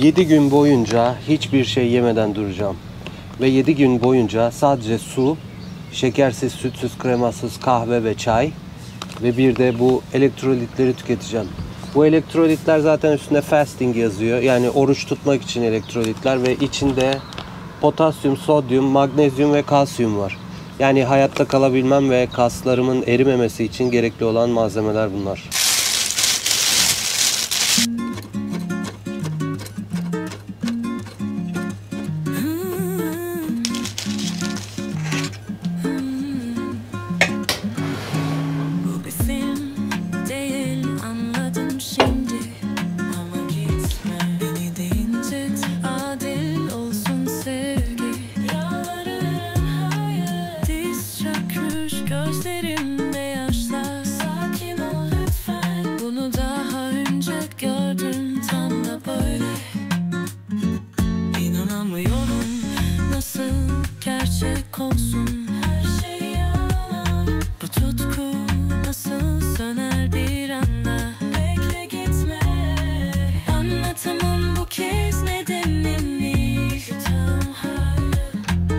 7 gün boyunca hiçbir şey yemeden duracağım. Ve 7 gün boyunca sadece su, şekersiz, sütsüz, kremasız kahve ve çay ve bir de bu elektrolitleri tüketeceğim. Bu elektrolitler zaten üstünde fasting yazıyor. Yani oruç tutmak için elektrolitler ve içinde potasyum, sodyum, magnezyum ve kalsiyum var. Yani hayatta kalabilmem ve kaslarımın erimemesi için gerekli olan malzemeler bunlar.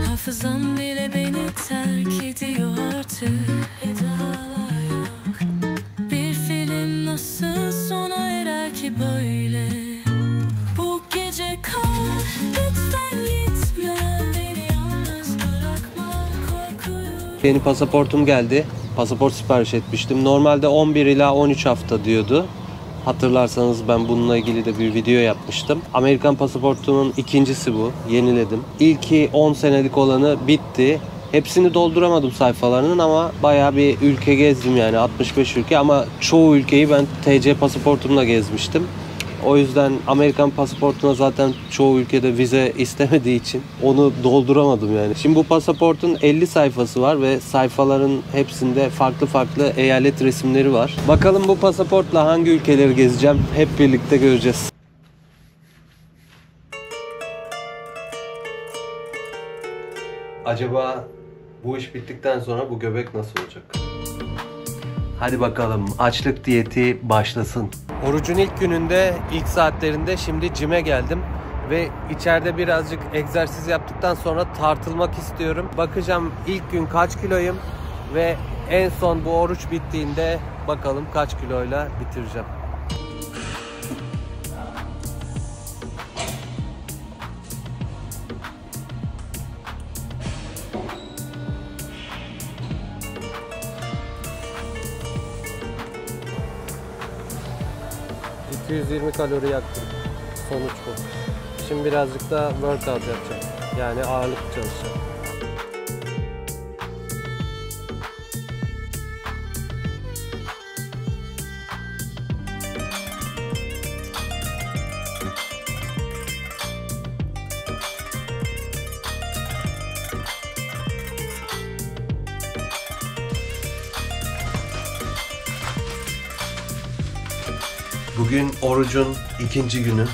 Hafızam bile beni terk ediyor artık. Bir film nasıl sona erer ki böyle? Bu gece kal, lütfen gitme, beni yalnız bırakma, korkuyorum. Yeni pasaportum geldi. Pasaport sipariş etmiştim. Normalde 11 ila 13 hafta diyordu. Hatırlarsanız ben bununla ilgili de bir video yapmıştım. Amerikan pasaportunun ikincisi bu. Yeniledim. İlki 10 senelik olanı bitti. Hepsini dolduramadım sayfalarının ama bayağı bir ülke gezdim yani 65 ülke ama çoğu ülkeyi ben TC pasaportumla gezmiştim. O yüzden Amerikan pasaportuna zaten çoğu ülkede vize istemediği için onu dolduramadım yani. Şimdi bu pasaportun 50 sayfası var ve sayfaların hepsinde farklı farklı eyalet resimleri var. Bakalım bu pasaportla hangi ülkeleri gezeceğim hep birlikte göreceğiz. Acaba bu iş bittikten sonra bu göbek nasıl olacak? Hadi bakalım açlık diyeti başlasın. Orucun ilk gününde, ilk saatlerinde şimdi cime geldim. Ve içeride birazcık egzersiz yaptıktan sonra tartılmak istiyorum. Bakacağım ilk gün kaç kiloyum ve en son bu oruç bittiğinde bakalım kaç kiloyla bitireceğim. ...220 kalori yaktım. Sonuç bu. Şimdi birazcık da workout yapacağım. Yani ağırlık çalışacağım. Bugün orucun ikinci günü.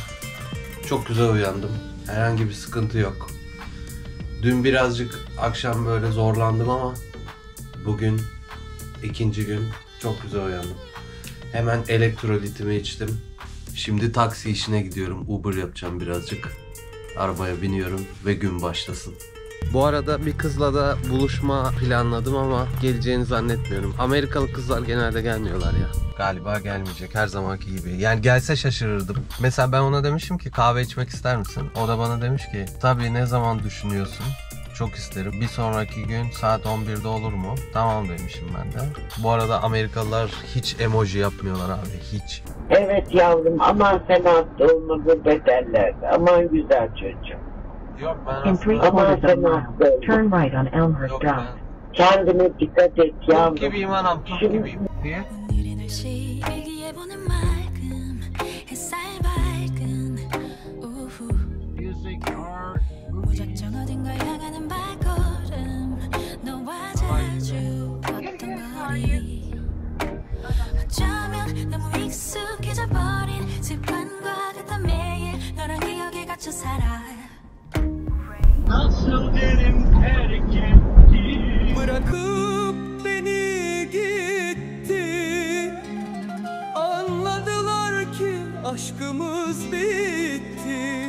Çok güzel uyandım. Herhangi bir sıkıntı yok. Dün birazcık akşam böyle zorlandım ama bugün ikinci gün çok güzel uyandım. Hemen elektrolitimi içtim. Şimdi taksi işine gidiyorum. Uber yapacağım birazcık. Arabaya biniyorum ve gün başlasın. Bu arada bir kızla da buluşma planladım ama geleceğini zannetmiyorum. Amerikalı kızlar genelde gelmiyorlar ya. Galiba gelmeyecek her zamanki gibi. Yani gelse şaşırırdım. Mesela ben ona demişim ki kahve içmek ister misin? O da bana demiş ki tabii ne zaman düşünüyorsun? Çok isterim. Bir sonraki gün saat 11'de olur mu? Tamam demişim ben de. Bu arada Amerikalılar hiç emoji yapmıyorlar abi. Hiç. Evet yavrum aman sen hasta olma gurbet ellerde. Aman güzel çocuğum. Yok ben Aman sen hasta olma. Turn right on Elmhurst Drive. Kendine dikkat et yavrum. Top gibiyim anam, top gibiyim. Niye? Nasıl derim terk etti, Bırakıp beni gitti. Anladılar ki aşkımız bitti.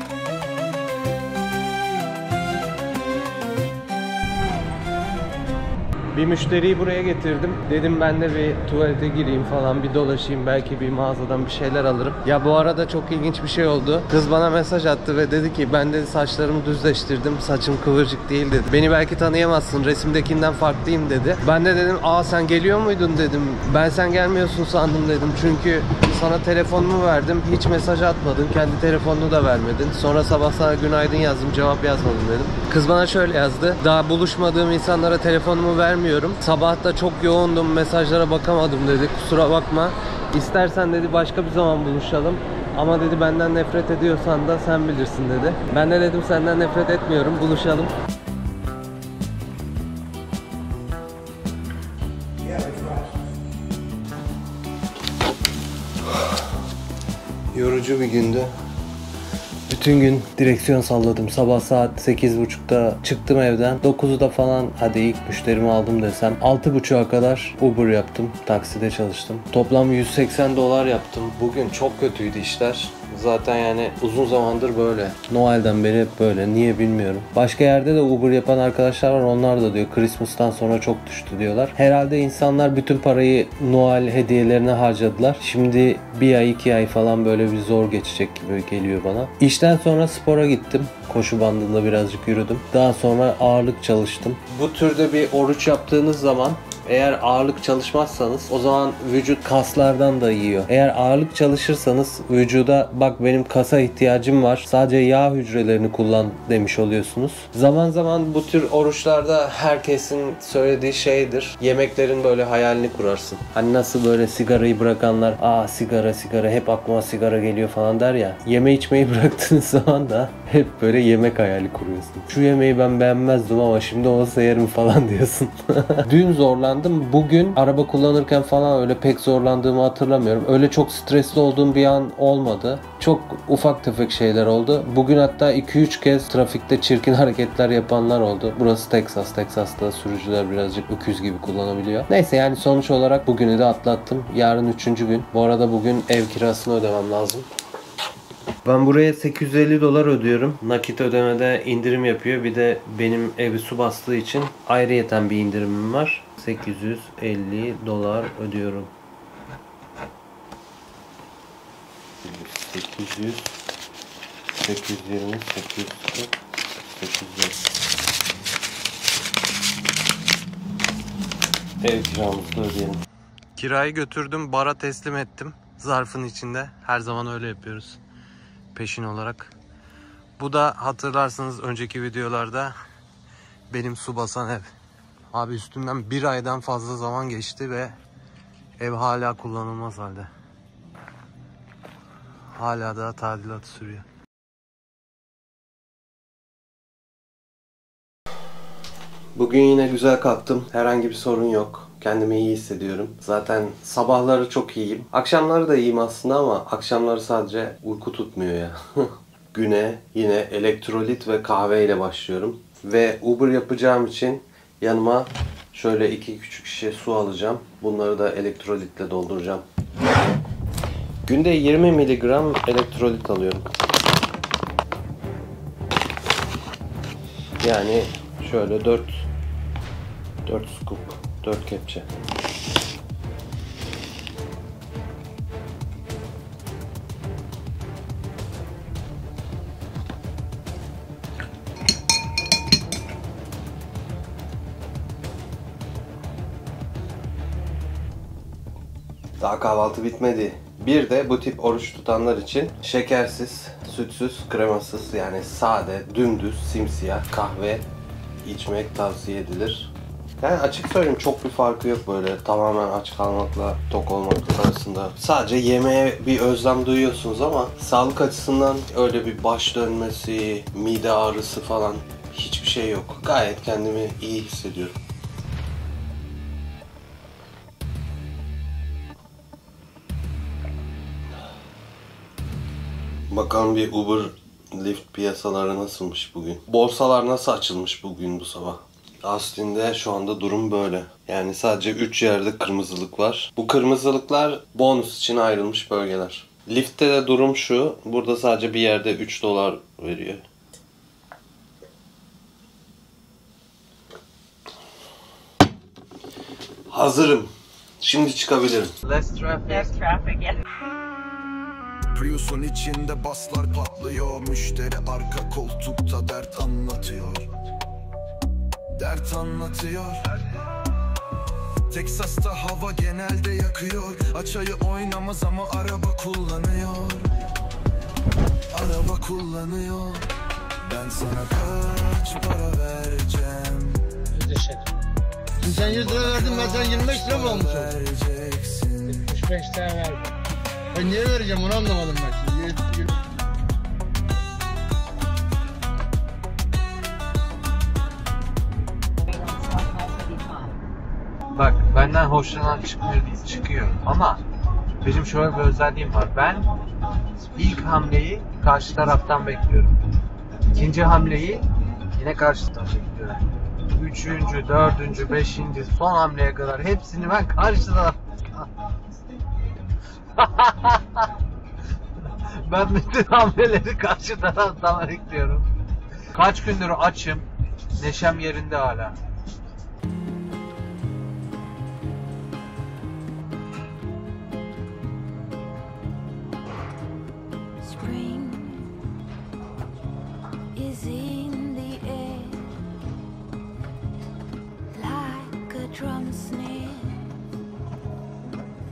Bir müşteriyi buraya getirdim. Dedim ben de bir tuvalete gireyim falan, bir dolaşayım, belki bir mağazadan bir şeyler alırım. Ya bu arada çok ilginç bir şey oldu. Kız bana mesaj attı ve dedi ki ben de saçlarımı düzleştirdim. Saçım kıvırcık değil dedi. Beni belki tanıyamazsın, resimdekinden farklıyım dedi. Ben de dedim aa sen geliyor muydun dedim. Ben sen gelmiyorsun sandım dedim. Çünkü sana telefonumu verdim. Hiç mesaj atmadın. Kendi telefonunu da vermedin. Sonra sabah sana günaydın yazdım. Cevap yazmadın dedim. Kız bana şöyle yazdı. Daha buluşmadığım insanlara telefonumu vermiyorum. Sabah da çok yoğundum. Mesajlara bakamadım dedi. Kusura bakma. İstersen dedi başka bir zaman buluşalım. Ama dedi benden nefret ediyorsan da sen bilirsin dedi. Ben de dedim senden nefret etmiyorum. Buluşalım. Yorucu bir gündü. Bütün gün direksiyon salladım. Sabah saat 8.30'da çıktım evden. 9'da falan hadi ilk müşterimi aldım desem. 6.30'a kadar Uber yaptım. Takside çalıştım. Toplam $180 yaptım. Bugün çok kötüydü işler. Zaten yani uzun zamandır böyle. Noel'den beri hep böyle. Niye bilmiyorum. Başka yerde de Uber yapan arkadaşlar var. Onlar da diyor Christmas'tan sonra çok düştü diyorlar. Herhalde insanlar bütün parayı Noel hediyelerine harcadılar. Şimdi bir ay 2 ay falan böyle bir zor geçecek gibi geliyor bana. İşten sonra spora gittim. Koşu bandında birazcık yürüdüm. Daha sonra ağırlık çalıştım. Bu türde bir oruç yaptığınız zaman eğer ağırlık çalışmazsanız o zaman vücut kaslardan da yiyor. Eğer ağırlık çalışırsanız vücuda bak benim kasa ihtiyacım var, sadece yağ hücrelerini kullan demiş oluyorsunuz. Zaman zaman bu tür oruçlarda herkesin söylediği şeydir. Yemeklerin böyle hayalini kurarsın. Hani nasıl böyle sigarayı bırakanlar aa sigara hep aklıma sigara geliyor falan der ya. Yeme içmeyi bıraktığınız zaman da hep böyle yemek hayali kuruyorsun. Şu yemeği ben beğenmezdim ama şimdi olsa yerim falan diyorsun. Dün zorlandım. Bugün araba kullanırken falan öyle pek zorlandığımı hatırlamıyorum. Öyle çok stresli olduğum bir an olmadı. Çok ufak tefek şeyler oldu. Bugün hatta 2-3 kez trafikte çirkin hareketler yapanlar oldu. Burası Texas. Texas'ta sürücüler birazcık öküz gibi kullanabiliyor. Neyse yani sonuç olarak bugünü de atlattım. Yarın 3. gün. Bu arada bugün ev kirasını ödemem lazım. Ben buraya $850 ödüyorum. Nakit ödemede indirim yapıyor. Bir de benim evi su bastığı için ayrıyeten bir indirimim var. $850 ödüyorum. 800 820 840 800 ev kiramızı ödeyelim. Kirayı götürdüm, bara teslim ettim. Zarfın içinde. Her zaman öyle yapıyoruz. Peşin olarak. Bu da hatırlarsınız önceki videolarda benim su basan ev. Abi üstünden bir aydan fazla zaman geçti ve ev hala kullanılmaz halde. Hala da tadilatı sürüyor. Bugün yine güzel kalktım. Herhangi bir sorun yok. Kendimi iyi hissediyorum. Zaten sabahları çok iyiyim. Akşamları da iyiyim aslında ama akşamları sadece uyku tutmuyor ya. Güne yine elektrolit ve kahve ile başlıyorum. Ve Uber yapacağım için yanıma şöyle 2 küçük şişe su alacağım. Bunları da elektrolitle dolduracağım. Günde 20 mg elektrolit alıyorum. Yani şöyle 4 scoop, 4 kepçe. Daha kahvaltı bitmedi. Bir de bu tip oruç tutanlar için şekersiz, sütsüz, kremasız yani sade, dümdüz, simsiyah kahve içmek tavsiye edilir. Yani açık söyleyeyim çok bir farkı yok böyle tamamen aç kalmakla tok olmak arasında. Sadece yemeğe bir özlem duyuyorsunuz ama sağlık açısından öyle bir baş dönmesi, mide ağrısı falan hiçbir şey yok. Gayet kendimi iyi hissediyorum. Bakalım bir Uber, Lyft piyasaları nasılmış bugün? Borsalar nasıl açılmış bugün bu sabah? Austin'de şu anda durum böyle. Yani sadece 3 yerde kırmızılık var. Bu kırmızılıklar bonus için ayrılmış bölgeler. Lyft'te de durum şu. Burada sadece bir yerde $3 veriyor. Hazırım. Şimdi çıkabilirim. Less traffic. Prius'un içinde baslar patlıyor. Müşteri arka koltukta dert anlatıyor. Dert anlatıyor. Teksas'ta hava genelde yakıyor. Açayı oynamaz ama araba kullanıyor. Araba kullanıyor. Ben sana kaç para vereceğim? Sen 100 lira verdin, ben sana 25 lira mı olmuş oldu? Vereceksin. 75 lira verdim. Ben niye vereceğim onu anlamadım ben şimdi. Bak benden hoşlanan çıkıyor ama benim şöyle bir özelliğim var. Ben ilk hamleyi karşı taraftan bekliyorum. İkinci hamleyi yine karşı taraftan bekliyorum. Üçüncü, dördüncü, beşinci, son hamleye kadar hepsini ben karşı taraftan. Ben bütün hamleleri karşı taraftan bekliyorum. Kaç gündür açım, neşem yerinde hala. Spring is in the air, like a drum snare.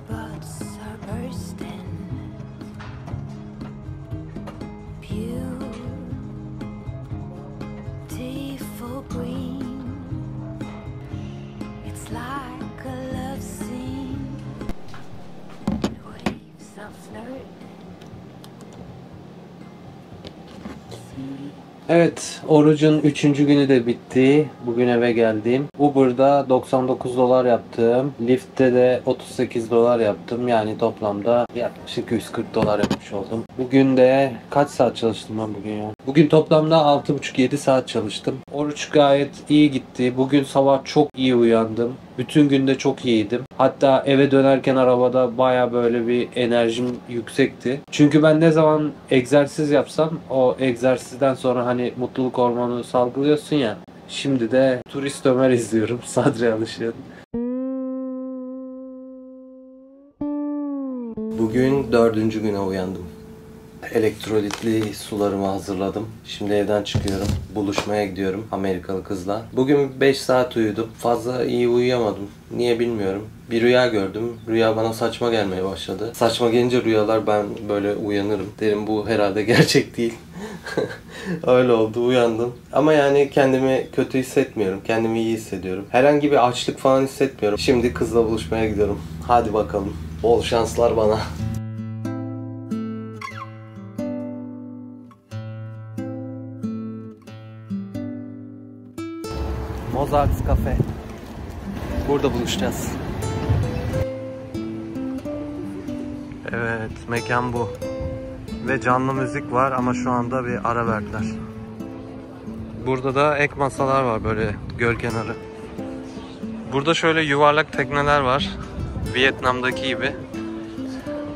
Buds are bursting, beautiful green. It's like a love scene. Waves are flirting. Evet, orucun 3. günü de bitti. Bugün eve geldim. Uber'da 99 dolar yaptım. Lyft'te de 38 dolar yaptım. Yani toplamda yaklaşık 140 dolar yapmış oldum. Bugün de kaç saat çalıştım ben bugün ya? Bugün toplamda 6,5-7 saat çalıştım. Oruç gayet iyi gitti. Bugün sabah çok iyi uyandım. Bütün günde çok iyiydim. Hatta eve dönerken arabada baya böyle bir enerjim yüksekti. Çünkü ben ne zaman egzersiz yapsam o egzersizden sonra hani mutluluk hormonu salgılıyorsun ya. Şimdi de Turist Ömer izliyorum. Sadri Alışık'ın. Bugün 4. güne uyandım. Elektrolitli sularımı hazırladım. Şimdi evden çıkıyorum. Buluşmaya gidiyorum Amerikalı kızla. Bugün 5 saat uyudum. Fazla iyi uyuyamadım. Niye bilmiyorum. Bir rüya gördüm. Rüya bana saçma gelmeye başladı. Saçma gelince rüyalar ben böyle uyanırım. Derim bu herhalde gerçek değil. Öyle oldu, uyandım. Ama yani kendimi kötü hissetmiyorum. Kendimi iyi hissediyorum. Herhangi bir açlık falan hissetmiyorum. Şimdi kızla buluşmaya gidiyorum. Hadi bakalım. Bol şanslar bana. Mozart's Cafe. Burada buluşacağız. Evet, mekan bu. Ve canlı müzik var ama şu anda bir ara verdiler. Burada da ek masalar var böyle göl kenarı. Burada şöyle yuvarlak tekneler var. Vietnam'daki gibi.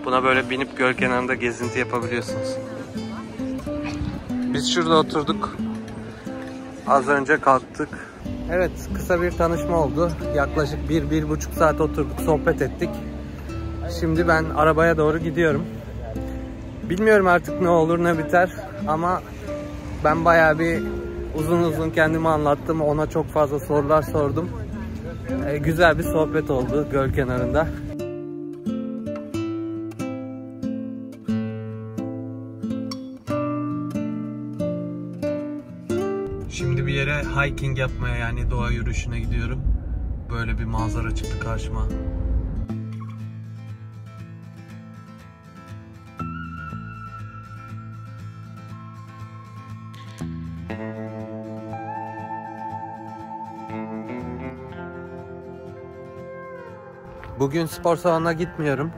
Buna böyle binip göl kenarında gezinti yapabiliyorsunuz. Biz şurada oturduk. Az önce kalktık. Evet, kısa bir tanışma oldu. Yaklaşık 1-1,5 saat oturduk, sohbet ettik. Şimdi ben arabaya doğru gidiyorum. Bilmiyorum artık ne olur ne biter ama ben bayağı bir uzun kendimi anlattım. Ona çok fazla sorular sordum. Güzel bir sohbet oldu göl kenarında. Şimdi bir yere hiking yapmaya, yani doğa yürüyüşüne gidiyorum. Böyle bir manzara çıktı karşıma. Bugün spor salonuna gitmiyorum.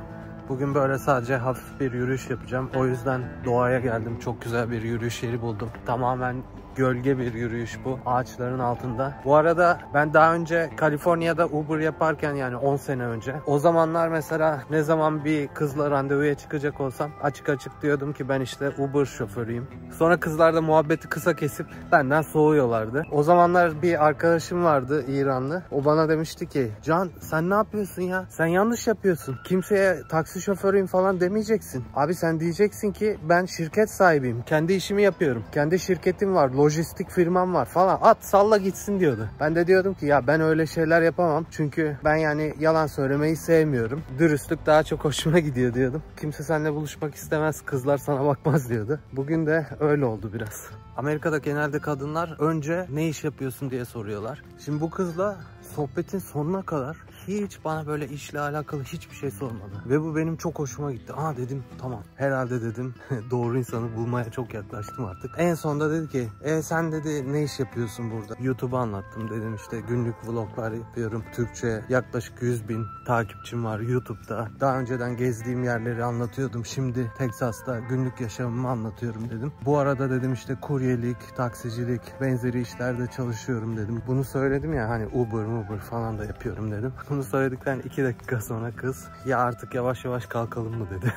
Bugün böyle sadece hafif bir yürüyüş yapacağım. O yüzden doğaya geldim. Çok güzel bir yürüyüş yeri buldum. Tamamen gölge bir yürüyüş bu. Ağaçların altında. Bu arada ben daha önce Kaliforniya'da Uber yaparken, yani 10 sene önce, o zamanlar mesela ne zaman bir kızla randevuya çıkacak olsam açık açık diyordum ki ben işte Uber şoförüyüm. Sonra kızlar da muhabbeti kısa kesip benden soğuyorlardı. O zamanlar bir arkadaşım vardı, İranlı. O bana demişti ki, Can sen ne yapıyorsun ya? Sen yanlış yapıyorsun. Kimseye taksi şoförüyüm falan demeyeceksin. Abi sen diyeceksin ki ben şirket sahibiyim. Kendi işimi yapıyorum. Kendi şirketim var. Lojistik firmam var falan. At salla gitsin diyordu. Ben de diyordum ki ya ben öyle şeyler yapamam. Çünkü ben yani yalan söylemeyi sevmiyorum. Dürüstlük daha çok hoşuma gidiyor diyordum. Kimse seninle buluşmak istemez. Kızlar sana bakmaz diyordu. Bugün de öyle oldu biraz. Amerika'da genelde kadınlar önce ne iş yapıyorsun diye soruyorlar. Şimdi bu kızla sohbetin sonuna kadar hiç bana böyle işle alakalı hiçbir şey sormadı. Ve bu benim çok hoşuma gitti. Aa dedim tamam. Herhalde dedim doğru insanı bulmaya çok yaklaştım artık. En sonunda dedi ki sen dedi ne iş yapıyorsun burada? YouTube'u anlattım dedim, işte günlük vloglar yapıyorum. Türkçe yaklaşık 100.000 takipçim var YouTube'da. Daha önceden gezdiğim yerleri anlatıyordum. Şimdi Texas'ta günlük yaşamımı anlatıyorum dedim. Bu arada dedim işte kuryelik, taksicilik, benzeri işlerde çalışıyorum dedim. Bunu söyledim ya, hani Uber falan da yapıyorum dedim. Bunu söyledikten 2 dakika sonra kız ya artık yavaş yavaş kalkalım mı dedi.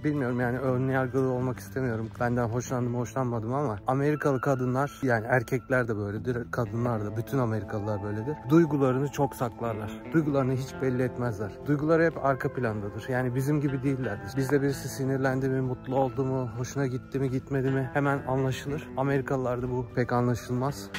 Bilmiyorum yani, ön yargılı olmak istemiyorum. Benden hoşlandım hoşlanmadım ama Amerikalı kadınlar, yani erkekler de böyledir, kadınlar da, bütün Amerikalılar böyledir. Duygularını çok saklarlar. Duygularını hiç belli etmezler. Duyguları hep arka plandadır. Yani bizim gibi değillerdir. Bizde birisi sinirlendi mi, mutlu oldu mu, hoşuna gitti mi, gitmedi mi hemen anlaşılır. Amerikalılarda bu pek anlaşılmaz.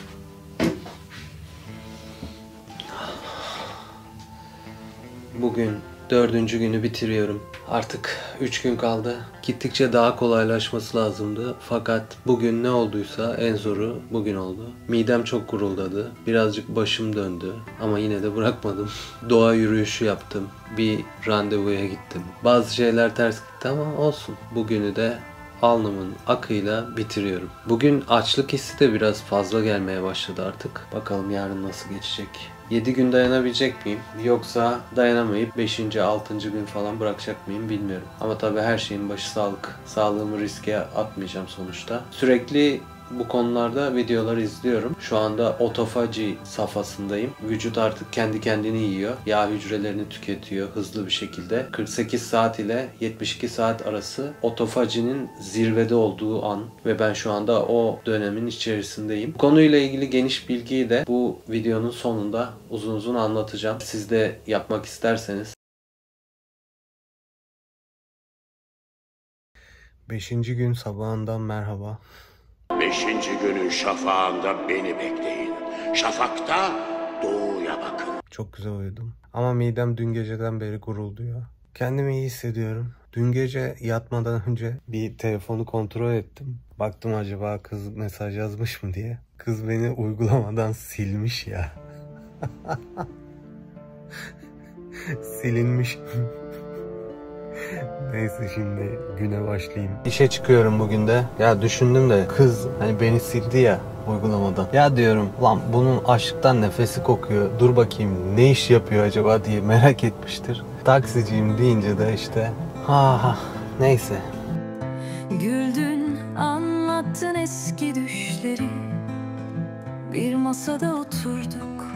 Bugün 4. günü bitiriyorum. Artık 3 gün kaldı. Gittikçe daha kolaylaşması lazımdı. Fakat bugün ne olduysa en zoru bugün oldu. Midem çok guruldadı. Birazcık başım döndü. Ama yine de bırakmadım. Doğa yürüyüşü yaptım. Bir randevuya gittim. Bazı şeyler ters gitti ama olsun. Bugünü de alnımın akıyla bitiriyorum. Bugün açlık hissi de biraz fazla gelmeye başladı artık. Bakalım yarın nasıl geçecek. 7 gün dayanabilecek miyim? Yoksa dayanamayıp 5. 6. gün falan bırakacak mıyım bilmiyorum. Ama tabii her şeyin başı sağlık. Sağlığımı riske atmayacağım sonuçta. Sürekli bu konularda videolar izliyorum. Şu anda otofaji safhasındayım. Vücut artık kendi kendini yiyor. Yağ hücrelerini tüketiyor hızlı bir şekilde. 48 saat ile 72 saat arası otofajinin zirvede olduğu an ve ben şu anda o dönemin içerisindeyim. Konuyla ilgili geniş bilgiyi de bu videonun sonunda uzun uzun anlatacağım. Siz de yapmak isterseniz. 5. gün sabahından merhaba. 5. günün şafağında beni bekleyin. Şafakta doğuya bakın. Çok güzel uyudum. Ama midem dün geceden beri gurulduyor. Kendimi iyi hissediyorum. Dün gece yatmadan önce bir telefonu kontrol ettim. Baktım acaba kız mesaj yazmış mı diye. Kız beni uygulamadan silmiş ya. Silinmiş. Neyse şimdi güne başlayayım. İşe çıkıyorum bugün de. Ya düşündüm de kız hani beni sildi ya uygulamadan. Ya diyorum lan bunun açlıktan nefesi kokuyor. Dur bakayım ne iş yapıyor acaba diye merak etmiştir. Taksiciyim deyince de işte neyse. Güldün, anlattın eski düşleri. Bir masada oturduk,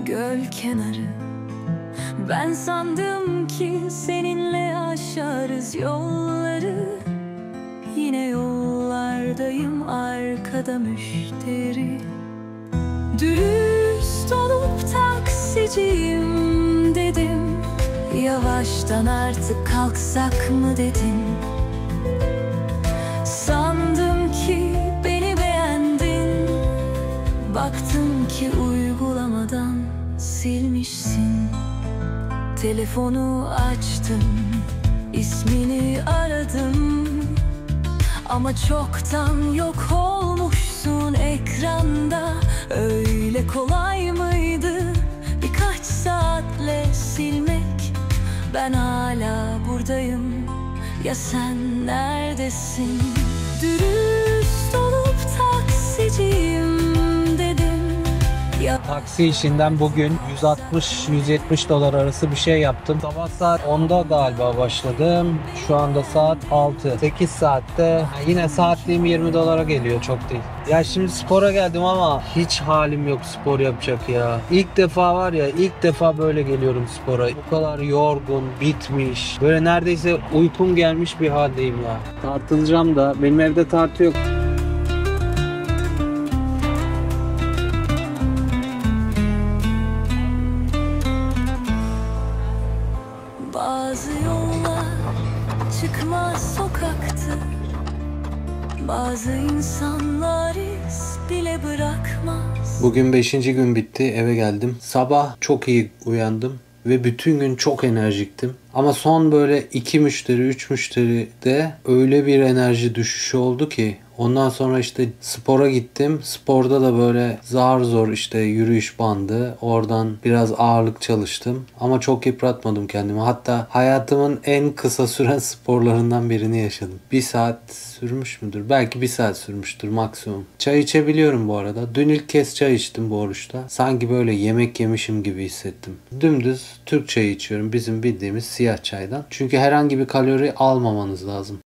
göl kenarı. Ben sandım ki seninle aşarız yolları. Yine yollardayım, arkada müşteri. Dürüst olup taksiciyim dedim. Yavaştan artık kalksak mı dedin. Sandım ki beni beğendin. Baktım ki uygulamadan silmişsin. Telefonu açtım, ismini aradım. Ama çoktan yok olmuşsun ekranda. Öyle kolay mıydı birkaç saatle silmek? Ben hala buradayım, ya sen neredesin? Dürüst olup taksiciyim dedim. Ya Taksi işinden bugün 160-170 dolar arası bir şey yaptım. Sabah saat 10'da galiba başladım. Şu anda saat 6. 8 saatte yine saatliğim 20 dolara geliyor, çok değil. Ya şimdi spora geldim ama hiç halim yok spor yapacak ya. İlk defa var ya, ilk defa böyle geliyorum spora. Bu kadar yorgun, bitmiş. Böyle neredeyse uykum gelmiş bir haldeyim ya. Tartılacağım da, benim evde tartı yok. Bazı yollar çıkmaz sokaktı. Bazı insanlar iz bile bırakmaz. Bugün 5. gün bitti, eve geldim. Sabah çok iyi uyandım ve bütün gün çok enerjiktim. Ama son böyle 2 müşteri, 3 müşteride öyle bir enerji düşüşü oldu ki ondan sonra işte spora gittim. Sporda da böyle zar zor işte yürüyüş bandı. Oradan biraz ağırlık çalıştım. Ama çok yıpratmadım kendimi. Hatta hayatımın en kısa süren sporlarından birini yaşadım. 1 saat sürmüş müdür? Belki 1 saat sürmüştür maksimum. Çay içebiliyorum bu arada. Dün ilk kez çay içtim bu oruçta. Sanki böyle yemek yemişim gibi hissettim. Dümdüz Türk çayı içiyorum. Bizim bildiğimiz siyah çaydan. Çünkü herhangi bir kalori almamanız lazım.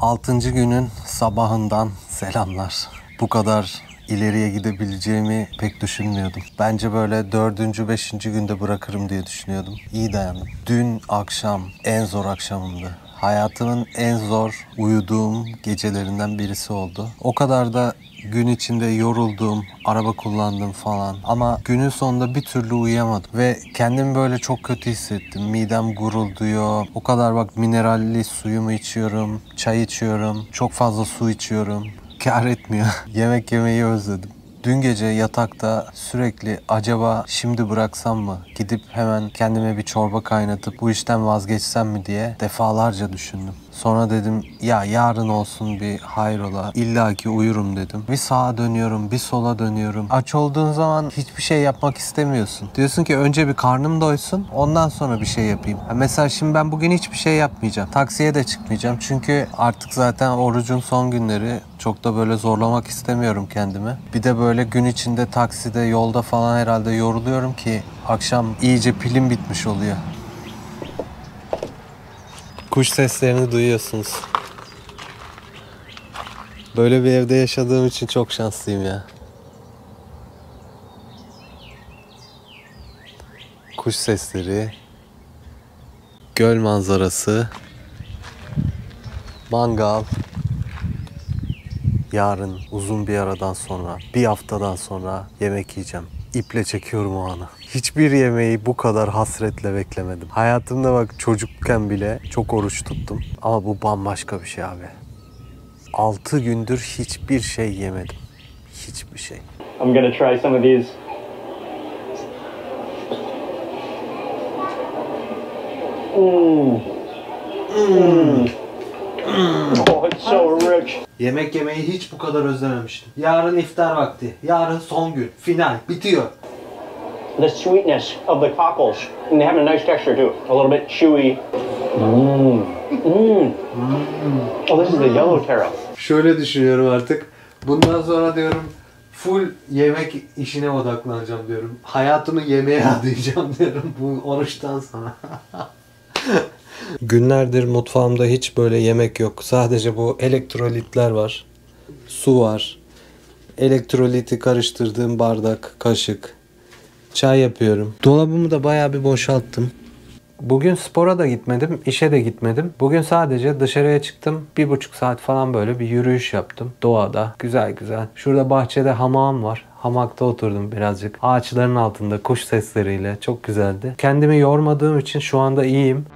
Altıncı günün sabahından selamlar. Bu kadar ileriye gidebileceğimi pek düşünmüyordum. Bence böyle 4. 5. günde bırakırım diye düşünüyordum. İyi dayandım. Dün akşam en zor akşamımdı. Hayatımın en zor uyuduğum gecelerinden birisi oldu. O kadar da gün içinde yoruldum, araba kullandım falan. Ama günün sonunda bir türlü uyuyamadım. Ve kendimi böyle çok kötü hissettim. Midem gurulduyor. O kadar bak, mineralli suyumu içiyorum, çay içiyorum, çok fazla su içiyorum. Kâr etmiyor. Yemek yemeyi özledim. Dün gece yatakta sürekli acaba şimdi bıraksam mı? Gidip hemen kendime bir çorba kaynatıp bu işten vazgeçsem mi diye defalarca düşündüm. Sonra dedim ya yarın olsun bir hayrola, illaki uyurum dedim. Bir sağa dönüyorum, bir sola dönüyorum. Aç olduğun zaman hiçbir şey yapmak istemiyorsun. Diyorsun ki önce bir karnım doysun, ondan sonra bir şey yapayım. Mesela şimdi ben bugün hiçbir şey yapmayacağım. Taksiye de çıkmayacağım çünkü artık zaten orucun son günleri. Çok da böyle zorlamak istemiyorum kendimi. Bir de böyle gün içinde takside, yolda falan herhalde yoruluyorum ki akşam iyice pilim bitmiş oluyor. Kuş seslerini duyuyorsunuz. Böyle bir evde yaşadığım için çok şanslıyım ya. Kuş sesleri, göl manzarası, mangal. Yarın uzun bir aradan sonra, bir haftadan sonra yemek yiyeceğim. İple çekiyorum o anı. Hiçbir yemeği bu kadar hasretle beklemedim. Hayatımda bak, çocukken bile çok oruç tuttum. Ama bu bambaşka bir şey abi. 6 gündür hiçbir şey yemedim. Hiçbir şey. I'm gonna try some of these. Oh, it's so rich. Yemek yemeyi hiç bu kadar özlememiştim. Yarın iftar vakti. Yarın son gün. Final. Bitiyor. The sweetness of the cockles, and they have a nice texture too. A little bit chewy. Oh, this is the yellowtail. Şöyle düşünüyorum artık. Bundan sonra diyorum full yemek işine odaklanacağım diyorum. Hayatımı yemeğe adayacağım diyorum bu oruçtan sonra. Günlerdir mutfağımda hiç böyle yemek yok. Sadece bu elektrolitler var. Su var. Elektroliti karıştırdığım bardak, kaşık. Çay yapıyorum. Dolabımı da bayağı bir boşalttım. Bugün spora da gitmedim, işe de gitmedim. Bugün sadece dışarıya çıktım. 1,5 saat falan böyle bir yürüyüş yaptım. Doğada. Güzel güzel. Şurada bahçede hamağım var. Hamakta oturdum birazcık. Ağaçların altında kuş sesleriyle. Çok güzeldi. Kendimi yormadığım için şu anda iyiyim.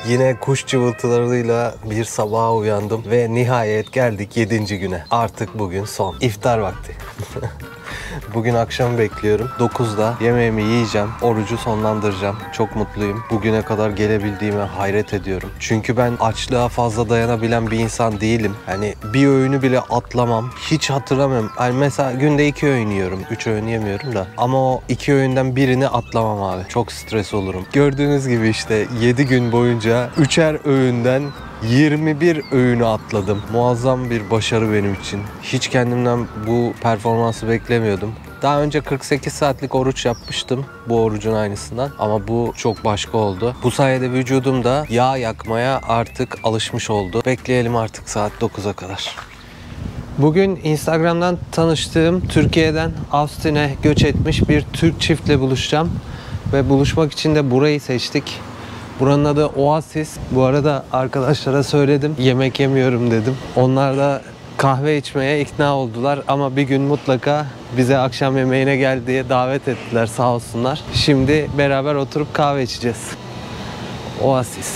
Yine kuş cıvıltılarıyla bir sabaha uyandım ve nihayet geldik 7. güne. Artık bugün son. İftar vakti. Bugün akşam bekliyorum. 9'da yemeğimi yiyeceğim. Orucu sonlandıracağım. Çok mutluyum. Bugüne kadar gelebildiğime hayret ediyorum. Çünkü ben açlığa fazla dayanabilen bir insan değilim. Hani bir öğünü bile atlamam. Hiç hatırlamıyorum. Hani mesela günde 2 öğün yiyorum. 3 öğün yemiyorum da. Ama o 2 öğünden birini atlamam abi. Çok stres olurum. Gördüğünüz gibi işte 7 gün boyunca 3'er öğünden 21 öğünü atladım. Muazzam bir başarı benim için. Hiç kendimden bu performansı beklemiyordum. Daha önce 48 saatlik oruç yapmıştım. Bu orucun aynısından. Ama bu çok başka oldu. Bu sayede vücudum da yağ yakmaya artık alışmış oldu. Bekleyelim artık saat 9'a kadar. Bugün Instagram'dan tanıştığım, Türkiye'den Austin'e göç etmiş bir Türk çiftle buluşacağım. Ve buluşmak için de burayı seçtik. Buranın adı Oasis. Bu arada arkadaşlara söyledim. Yemek yemiyorum dedim. Onlar da kahve içmeye ikna oldular. Ama bir gün mutlaka bize akşam yemeğine gel diye davet ettiler, sağ olsunlar. Şimdi beraber oturup kahve içeceğiz. Oasis.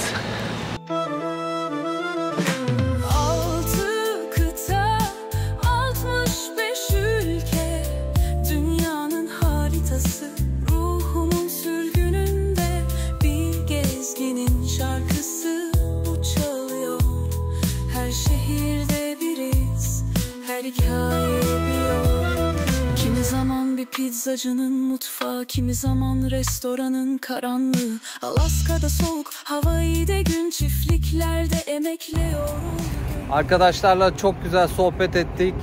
Kimi zaman bir pizzacının mutfağı, kimi zaman restoranın karanlığı. Alaska'da soğuk, Hawaii'de gün, çiftliklerde emekle yoruldu. Arkadaşlarla çok güzel sohbet ettik.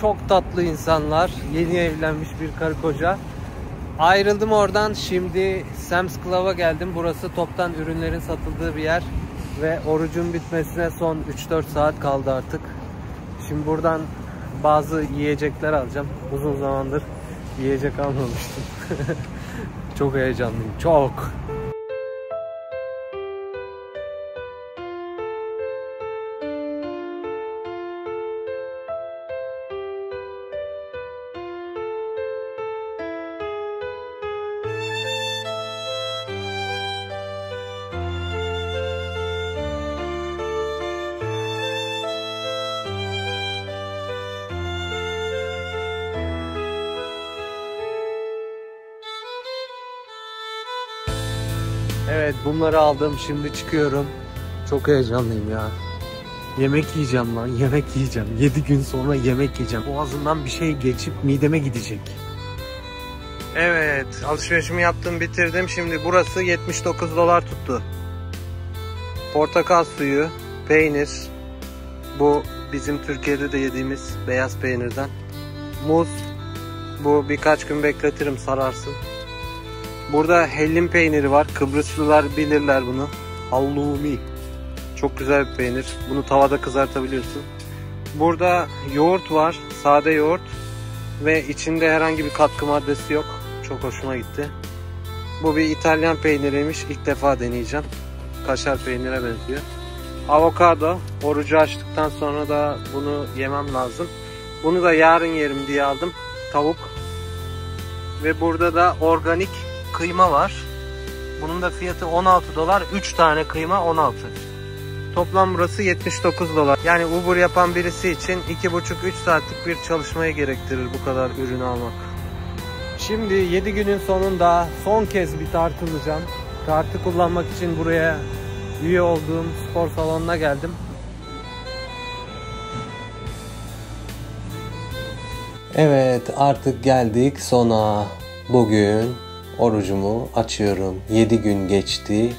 Çok tatlı insanlar. Yeni evlenmiş bir karı koca. Ayrıldım oradan. Şimdi Sam's Club'a geldim. Burası toptan ürünlerin satıldığı bir yer. Ve orucun bitmesine son 3-4 saat kaldı artık. Şimdi buradan bazı yiyecekler alacağım. Uzun zamandır yiyecek almamıştım. Çok heyecanlıyım. Çok. Evet, bunları aldım. Şimdi çıkıyorum. Çok heyecanlıyım ya. Yemek yiyeceğim lan. Yemek yiyeceğim. 7 gün sonra yemek yiyeceğim. Boğazımdan bir şey geçip mideme gidecek. Evet, alışverişimi yaptım, bitirdim. Şimdi burası $79 tuttu. Portakal suyu, peynir. Bu bizim Türkiye'de de yediğimiz beyaz peynirden. Muz. Bu birkaç gün bekletirim, sararsın. Burada hellim peyniri var. Kıbrıslılar bilirler bunu. Halloumi. Çok güzel bir peynir. Bunu tavada kızartabiliyorsun. Burada yoğurt var. Sade yoğurt. Ve içinde herhangi bir katkı maddesi yok. Çok hoşuma gitti. Bu bir İtalyan peyniriymiş. İlk defa deneyeceğim. Kaşar peynire benziyor. Avokado. Orucu açtıktan sonra da bunu yemem lazım. Bunu da yarın yerim diye aldım. Tavuk. Ve burada da organik kıyma var. Bunun da fiyatı $16. 3 tane kıyma 16. Toplam burası $79. Yani Uber yapan birisi için 2,5-3 saatlik bir çalışmayı gerektirir bu kadar ürünü almak. Şimdi 7 günün sonunda son kez bir tartılacağım. Kartı kullanmak için buraya üye olduğum spor salonuna geldim. Evet, artık geldik sona. Bugün orucumu açıyorum. 7 gün geçti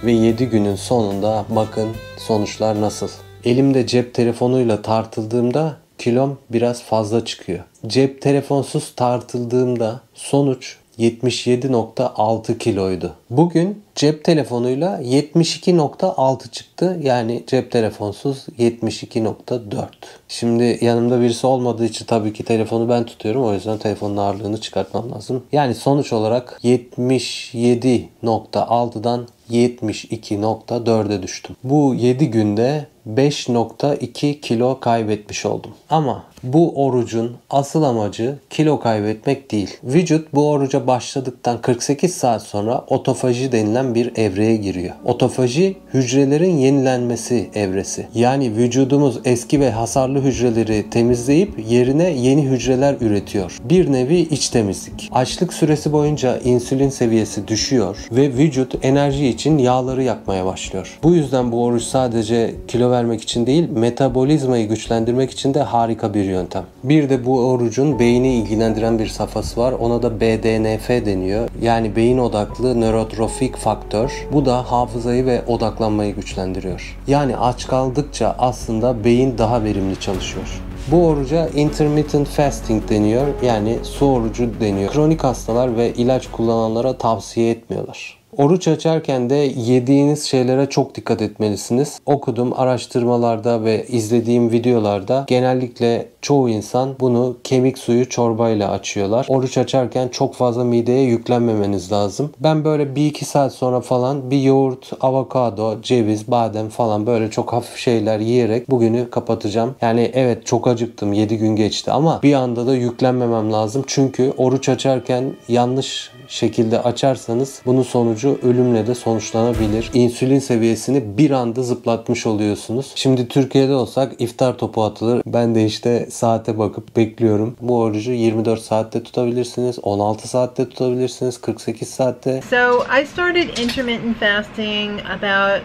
ve 7 günün sonunda bakın sonuçlar nasıl. Elimde cep telefonuyla tartıldığımda kilom biraz fazla çıkıyor. Cep telefonsuz tartıldığımda sonuç 77,6 kiloydu. Bugün cep telefonuyla 72,6 çıktı. Yani cep telefonsuz 72,4. Şimdi yanımda birisi olmadığı için tabii ki telefonu ben tutuyorum. O yüzden telefonun ağırlığını çıkartmam lazım. Yani sonuç olarak 77,6'dan 72,4'e düştüm. Bu 7 günde 5,2 kilo kaybetmiş oldum. Ama bu orucun asıl amacı kilo kaybetmek değil. Vücut bu oruca başladıktan 48 saat sonra otofaji otofaji denilen bir evreye giriyor. Otofaji hücrelerin yenilenmesi evresi. Yani vücudumuz eski ve hasarlı hücreleri temizleyip yerine yeni hücreler üretiyor. Bir nevi iç temizlik. Açlık süresi boyunca insülin seviyesi düşüyor ve vücut enerji için yağları yakmaya başlıyor. Bu yüzden bu oruç sadece kilo vermek için değil, metabolizmayı güçlendirmek için de harika bir yöntem. Bir de bu orucun beyni ilgilendiren bir safhası var. Ona da BDNF deniyor. Yani beyin odaklı nörotrofik faktör. Bu da hafızayı ve odaklanmayı güçlendiriyor. Yani aç kaldıkça aslında beyin daha verimli çalışıyor. Bu oruca intermittent fasting deniyor. Yani su orucu deniyor. Kronik hastalar ve ilaç kullananlara tavsiye etmiyorlar. Oruç açarken de yediğiniz şeylere çok dikkat etmelisiniz. Okuduğum araştırmalarda ve izlediğim videolarda genellikle çoğu insan bunu kemik suyu çorbayla açıyorlar. Oruç açarken çok fazla mideye yüklenmemeniz lazım. Ben böyle 1-2 saat sonra falan bir yoğurt, avokado, ceviz, badem falan böyle çok hafif şeyler yiyerek bugünü kapatacağım. Yani evet çok acıktım, 7 gün geçti ama bir anda da yüklenmemem lazım. Çünkü oruç açarken yanlış şekilde açarsanız bunun sonucu ölümle de sonuçlanabilir. İnsülin seviyesini bir anda zıplatmış oluyorsunuz. Şimdi Türkiye'de olsak iftar topu atılır. Ben de işte saate bakıp bekliyorum. Bu orucu 24 saatte tutabilirsiniz, 16 saatte tutabilirsiniz, 48 saatte. So I started intermittent fasting about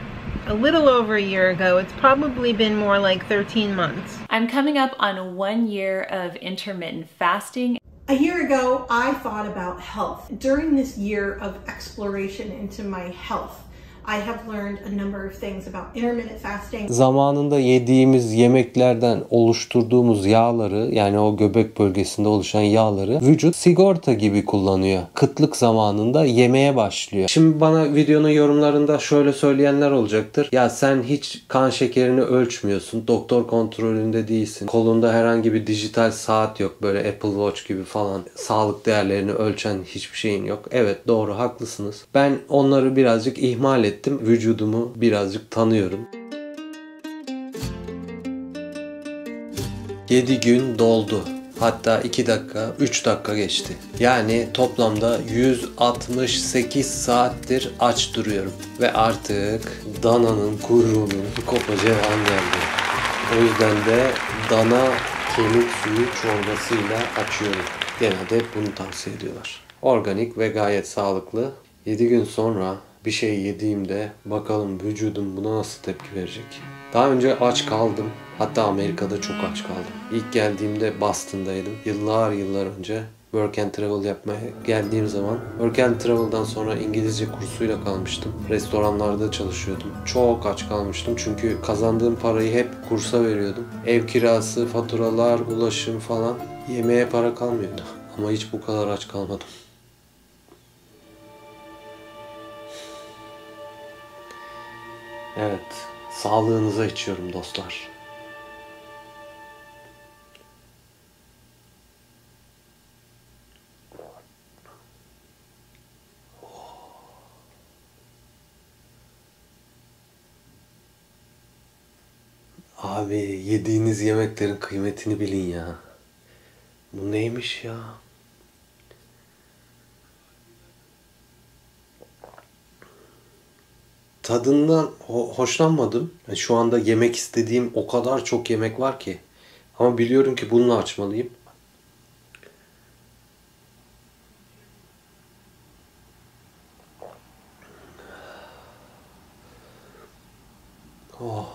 a little over a year ago. It's probably been more like 13 months. I'm coming up on 1 year of intermittent fasting. A year ago, I thought about health. During this year of exploration into my health, I have learned a number of things about intermittent fasting. Zamanında yediğimiz yemeklerden oluşturduğumuz yağları, yani o göbek bölgesinde oluşan yağları vücut sigorta gibi kullanıyor. Kıtlık zamanında yemeye başlıyor. Şimdi bana videonun yorumlarında şöyle söyleyenler olacaktır. Ya sen hiç kan şekerini ölçmüyorsun, doktor kontrolünde değilsin, kolunda herhangi bir dijital saat yok, böyle Apple Watch gibi falan sağlık değerlerini ölçen hiçbir şeyin yok. Evet, doğru, haklısınız. Ben onları birazcık ihmal ettim. Vücudumu birazcık tanıyorum. 7 gün doldu. Hatta 2 dakika, 3 dakika geçti. Yani toplamda 168 saattir aç duruyorum. Ve artık dananın kuyruğunun kopacağı an geldi. O yüzden de dana kemik suyu çorbasıyla açıyorum. Genelde hep bunu tavsiye ediyorlar. Organik ve gayet sağlıklı. 7 gün sonra bir şey yediğimde bakalım vücudum buna nasıl tepki verecek. Daha önce aç kaldım. Hatta Amerika'da çok aç kaldım. İlk geldiğimde Boston'daydım. Yıllar önce Work and Travel yapmaya geldiğim zaman Work and Travel'dan sonra İngilizce kursuyla kalmıştım. Restoranlarda çalışıyordum. Çok aç kalmıştım çünkü kazandığım parayı hep kursa veriyordum. Ev kirası, faturalar, ulaşım falan, yemeğe para kalmıyordu. Ama hiç bu kadar aç kalmadım. Evet, sağlığınıza içiyorum dostlar. Abi yediğiniz yemeklerin kıymetini bilin ya. Bu neymiş ya? Tadından hoşlanmadım. Şu anda yemek istediğim o kadar çok yemek var ki. Ama biliyorum ki bununla açmalıyım. Oh,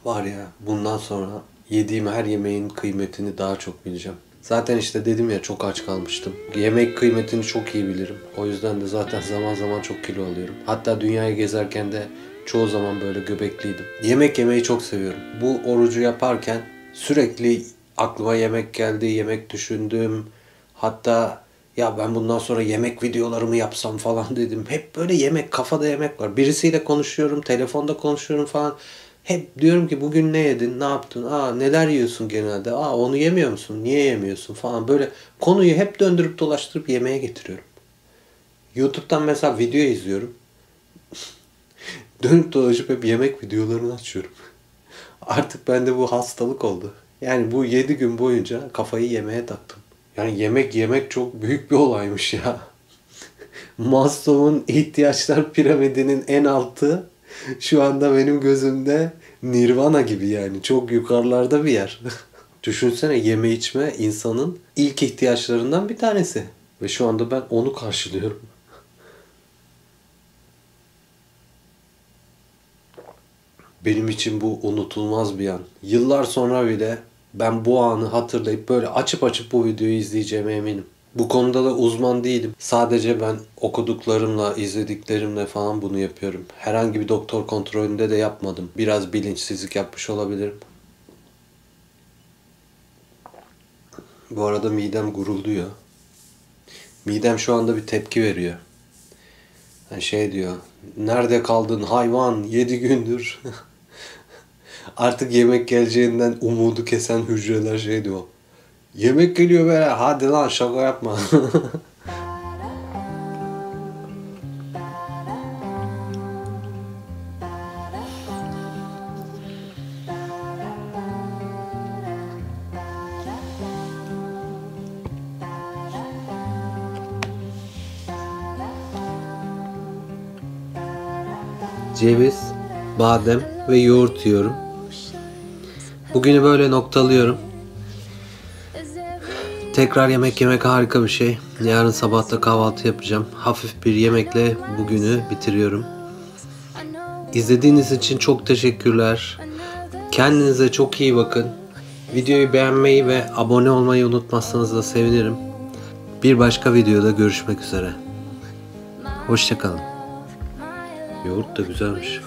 var ya, bundan sonra yediğim her yemeğin kıymetini daha çok bileceğim. Zaten işte dedim ya, çok aç kalmıştım. Yemek kıymetini çok iyi bilirim. O yüzden de zaten zaman zaman çok kilo alıyorum. Hatta dünyayı gezerken de çoğu zaman böyle göbekliydim. Yemek yemeyi çok seviyorum. Bu orucu yaparken sürekli aklıma yemek geldi, yemek düşündüm. Hatta ya ben bundan sonra yemek videolarımı yapsam falan dedim. Hep böyle yemek, kafada yemek var. Birisiyle konuşuyorum, telefonda konuşuyorum falan. Hep diyorum ki bugün ne yedin, ne yaptın, neler yiyorsun genelde, onu yemiyor musun, niye yemiyorsun falan. Böyle konuyu hep döndürüp dolaştırıp yemeğe getiriyorum. YouTube'dan mesela video izliyorum. Dönüp dolaşıp hep yemek videolarını açıyorum. Artık bende bu hastalık oldu. Yani bu 7 gün boyunca kafayı yemeğe taktım. Yani yemek çok büyük bir olaymış ya. Maslow'un ihtiyaçlar piramidinin en altı şu anda benim gözümde Nirvana gibi yani. Çok yukarılarda bir yer. Düşünsene, yeme içme insanın ilk ihtiyaçlarından bir tanesi. Ve şu anda ben onu karşılıyorum. Benim için bu unutulmaz bir an. Yıllar sonra bile ben bu anı hatırlayıp böyle açıp açıp bu videoyu izleyeceğime eminim. Bu konuda da uzman değilim. Sadece ben okuduklarımla, izlediklerimle falan bunu yapıyorum. Herhangi bir doktor kontrolünde de yapmadım. Biraz bilinçsizlik yapmış olabilirim. Bu arada midem gurulduyor. Midem şu anda bir tepki veriyor. Yani şey diyor. Nerede kaldın hayvan? 7 gündür. Artık yemek geleceğinden umudu kesen hücreler şey diyor. Yemek geliyor be. Hadi lan, şaka yapma. Ceviz, badem ve yoğurt yiyorum. Bugünü böyle noktalıyorum. Tekrar yemek yemek harika bir şey. Yarın sabah da kahvaltı yapacağım. Hafif bir yemekle bugünü bitiriyorum. İzlediğiniz için çok teşekkürler. Kendinize çok iyi bakın. Videoyu beğenmeyi ve abone olmayı unutmazsanız da sevinirim. Bir başka videoda görüşmek üzere. Hoşça kalın. Yoğurt da güzelmiş.